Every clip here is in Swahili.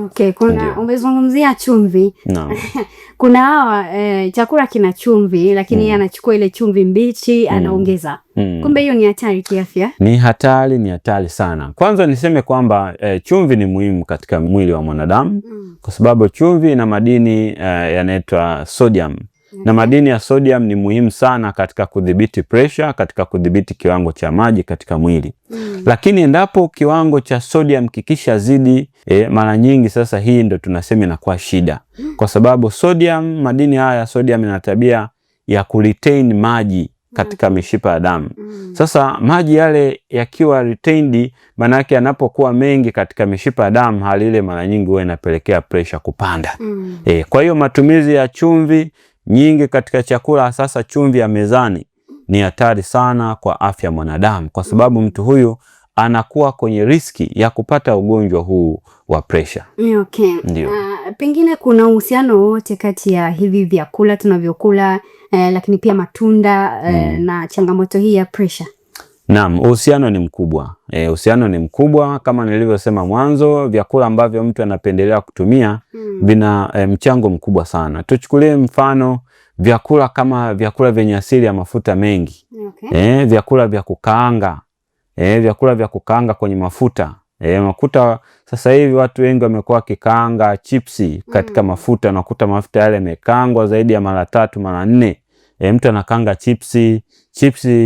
Okay, kuna umezungumzia chumvi. Naam. Kuna hawa chakula kina chumvi lakini anachukua ile chumvi mbichi anaongeza. Kumbe hiyo ni hatari kiafya? Ni hatari sana. Kwanza niseme kwamba chumvi ni muhimu katika mwili wa mwanadamu kwa sababu chumvi ina madini yanaitwa sodium. Na madini ya sodium ni muhimu sana katika kudhibiti pressure, katika kudhibiti kiwango cha maji katika mwili. Lakini endapo kiwango cha sodium kikisha zidi, mara nyingi sasa hii ndo tunasema inakuwa shida. Kwa sababu sodium, madini haya ya sodium ina tabia ya kuretain maji katika mishipa ya damu. Sasa maji yale yakiwa retained, maana yake yanapokuwa mengi katika mishipa ya damu, hali ile mara nyingi huwa inapelekea pressure kupanda. Kwa hiyo matumizi ya chumvi nyingi katika chakula, sasa chumvi ya mezani, ni hatari sana kwa afya mwanadamu kwa sababu mtu huyu anakuwa kwenye riski ya kupata ugonjwa huu wa pressure. Okay. Ndio. Pengine kuna uhusiano wote kati ya hivi vyakula tunavyokula lakini pia matunda na changamoto hii ya pressure? Naam, uhusiano ni mkubwa. Uhusiano ni mkubwa kama nilivyosema mwanzo, vyakula ambavyo mtu anapendelea kutumia vina mchango mkubwa sana. Tuchukulie mfano vyakula kama vyakula vyenye asili ya mafuta mengi. Okay. Vyakula vya kukaanga. Vyakula vya kukaanga kwenye mafuta. Mafuta sasa hivi watu wengi wamekuwa kikaanga chipsi katika mafuta, nakuta mafuta yale yamekaangwa zaidi ya mara 3 mara 4. Mtu anakaanga chipsi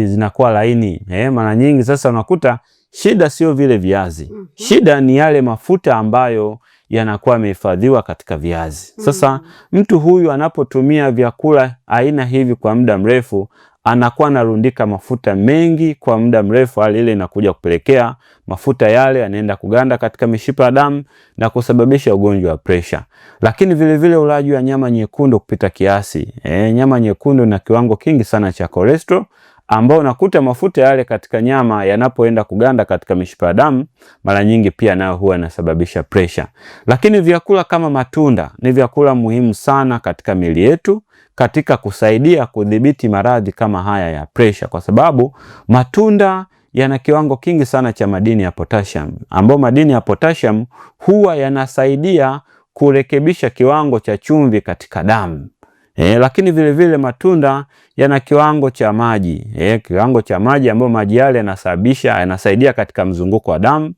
zinakuwa laini. Mara nyingi sasa unakuta shida sio vile viazi. Shida ni yale mafuta ambayo yanakuwa yamehifadhiwa katika viazi. Sasa mtu huyu anapotumia vyakula aina hivi kwa muda mrefu, anakuwa anarundika mafuta mengi kwa muda mrefu, hali ile inakuja kupelekea mafuta yale yanaenda kuganda katika mishipa ya damu na kusababisha ugonjwa wa pressure. Lakini vile vile ulaji wa nyama nyekundu kupita kiasi. Nyama nyekundu na kiwango kingi sana cha cholesterol, ambao unakuta mafuta yale katika nyama yanapoenda kuganda katika mishipa ya damu, mara nyingi pia nayo huwa inasababisha pressure. Lakini vyakula kama matunda ni vyakula muhimu sana katika miili yetu katika kusaidia kudhibiti maradhi kama haya ya pressure, kwa sababu matunda yana kiwango kingi sana cha madini ya potassium, ambao madini ya potassium huwa yanasaidia kurekebisha kiwango cha chumvi katika damu. Lakini vile vile matunda yana kiwango cha maji. Kiwango cha maji ambao maji yale yanasaidia katika mzunguko wa damu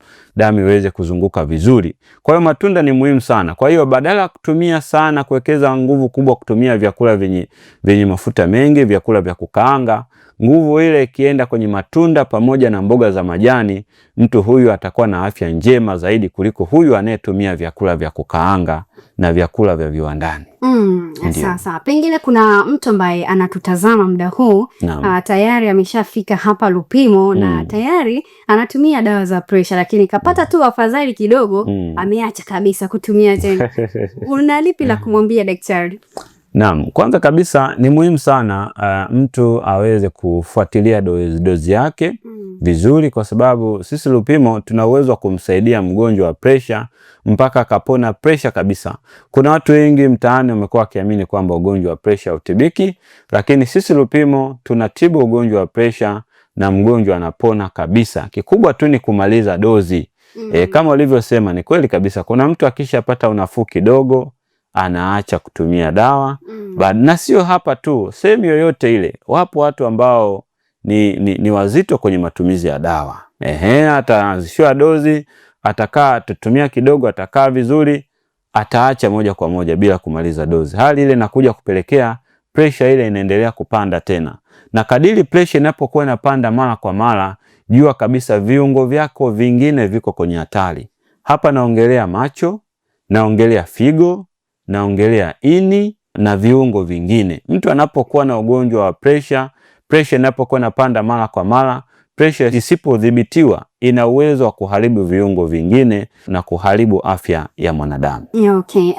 iweze kuzunguka vizuri. Kwa hiyo matunda ni muhimu sana. Kwa hiyo badala ya kutumia sana kuwekeza nguvu kubwa kutumia vyakula vyenye mafuta mengi, vyakula vya kukaanga, nguvu ile ikienda kwenye matunda pamoja na mboga za majani, mtu huyu atakuwa na afya njema zaidi kuliko huyu anayetumia vyakula vya kukaanga na vyakula vya viwandani. Sasa pengine kuna mtu ambaye anatutazama muda huu tayari ameshafika hapa Lupimo na tayari anatumia dawa za pressure, lakini kapata tu afadhali kidogo ameacha kabisa kutumia tena. Una lipi la kumwambia daktari? Naam, kwanza kabisa ni muhimu sana mtu aweze kufuatilia dozi yake vizuri, kwa sababu sisi Lupimo tuna uwezo wa kumsaidia mgonjwa wa pressure mpaka akapona pressure kabisa. Kuna watu wengi mtaani wamekuwa wakiamini kwamba ugonjwa wa pressure hautibiki, lakini sisi Lupimo tunatibu ugonjwa wa pressure na mgonjwa anapona kabisa. Kikubwa tu ni kumaliza dozi. Kama ulivyosema ni kweli kabisa, kuna mtu akishapata unafuu kidogo anaacha kutumia dawa. Na sio hapa tu, sehemu yoyote ile wapo watu ambao ni wazito kwenye matumizi ya dawa. Ataanzishiwa dozi, atakaa tutumia kidogo, atakaa vizuri, ataacha moja kwa moja bila kumaliza dozi. Hali ile inakuja kupelekea pressure ile inaendelea kupanda tena. Na kadiri pressure inapokuwa inapanda mara kwa mara, jua kabisa viungo vyako vingine viko kwenye hatari. Hapa naongelea macho, naongelea figo, naongelea ini na viungo vingine. Mtu anapokuwa na ugonjwa wa pressure inapokuwa inapanda mara kwa mara, pressure isipodhibitiwa ina uwezo wa kuharibu viungo vingine na kuharibu afya ya mwanadamu. Okay.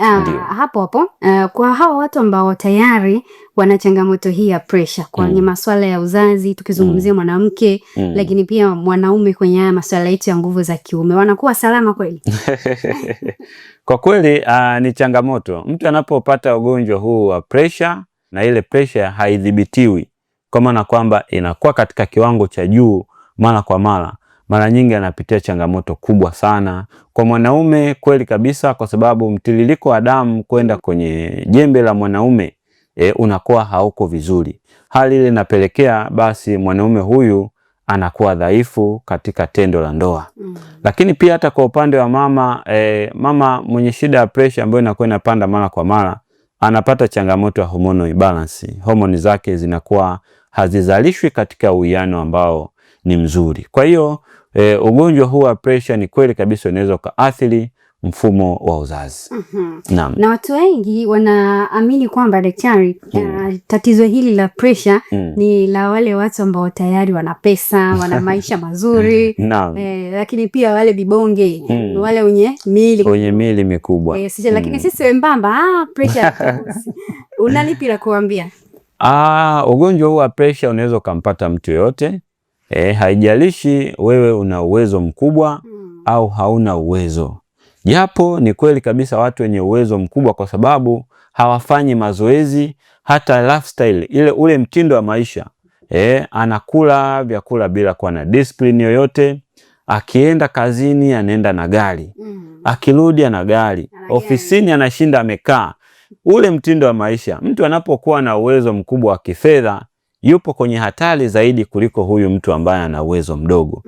Hapo kwa hao watu ambao tayari wana changamoto hii ya pressure kwenye masuala ya uzazi, tukizungumzia mwanamke lakini pia mwanaume kwenye haya masuala yetu ya nguvu za kiume, wanakuwa salama kweli? Kwa kweli ni changamoto. Mtu anapopata ugonjwa huu wa pressure na ile pressure haidhibitiwi, kwa maana kwamba inakuwa katika kiwango cha juu mara kwa mara, mara nyingi anapitia changamoto kubwa sana. Kwa mwanaume kweli kabisa, kwa sababu mtiririko wa damu kwenda kwenye jembe la mwanaume unakuwa hauko vizuri. Hali ile inapelekea basi mwanaume huyu anakuwa dhaifu katika tendo la ndoa. Lakini pia hata kwa upande wa mama, mama mwenye shida ya pressure ambayo inakuwa inapanda mara kwa mara, anapata changamoto ya hormonal imbalance. Homoni zake zinakuwa hazizalishwi katika uwiano ambao ni mzuri. Kwa hiyo ugonjwa huu wa pressure ni kweli kabisa unaweza ukaathiri mfumo wa uzazi. Naam. Na watu wengi wanaamini kwamba daktari, tatizo hili la pressure ni la wale watu ambao tayari wana pesa, wana maisha mazuri. Lakini pia wale vibonge, wale wenye miili mikubwa. Lakini sisi wembamba, pressure. Unanipi la kuambia? Ugonjwa huu wa pressure unaweza kumpata mtu yoyote. Haijalishi wewe una uwezo mkubwa au hauna uwezo. Japo ni kweli kabisa watu wenye uwezo mkubwa, kwa sababu hawafanyi mazoezi, hata lifestyle ule mtindo wa maisha, anakula vyakula bila kuwa na discipline yoyote. Akienda kazini anaenda na gari, akirudi ana gari, ofisini anashinda amekaa. Ule mtindo wa maisha, mtu anapokuwa na uwezo mkubwa wa kifedha yupo kwenye hatari zaidi kuliko huyu mtu ambaye ana uwezo mdogo.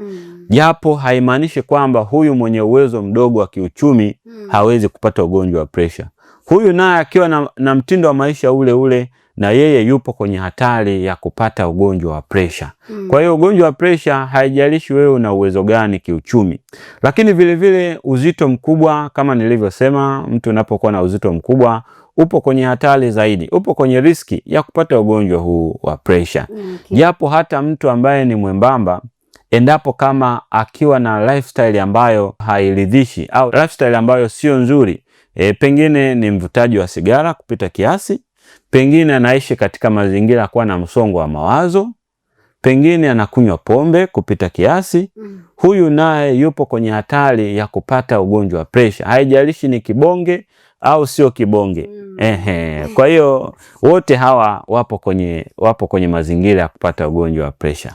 Japo haimaanishi kwamba huyu mwenye uwezo mdogo wa kiuchumi hawezi kupata ugonjwa wa pressure. Huyu naye akiwa na mtindo wa maisha ule ule, na yeye yupo kwenye hatari ya kupata ugonjwa wa pressure. Kwa hiyo ugonjwa wa pressure haijalishi wewe una uwezo gani kiuchumi. Lakini vile vile uzito mkubwa, kama nilivyosema, mtu unapokuwa na uzito mkubwa upo kwenye hatari zaidi, upo kwenye riski ya kupata ugonjwa huu wa pressure. Japo hata mtu ambaye ni mwembamba, endapo kama akiwa na lifestyle ambayo hairidhishi au lifestyle ambayo sio nzuri, pengine ni mvutaji wa sigara kupita kiasi, pengine anaishi katika mazingira kuwa na msongo wa mawazo, pengine anakunywa pombe kupita kiasi, huyu naye yupo kwenye hatari ya kupata ugonjwa wa pressure. Haijalishi ni kibonge au sio kibonge. Kwa hiyo wote hawa wapo kwenye mazingira ya kupata ugonjwa wa pressure.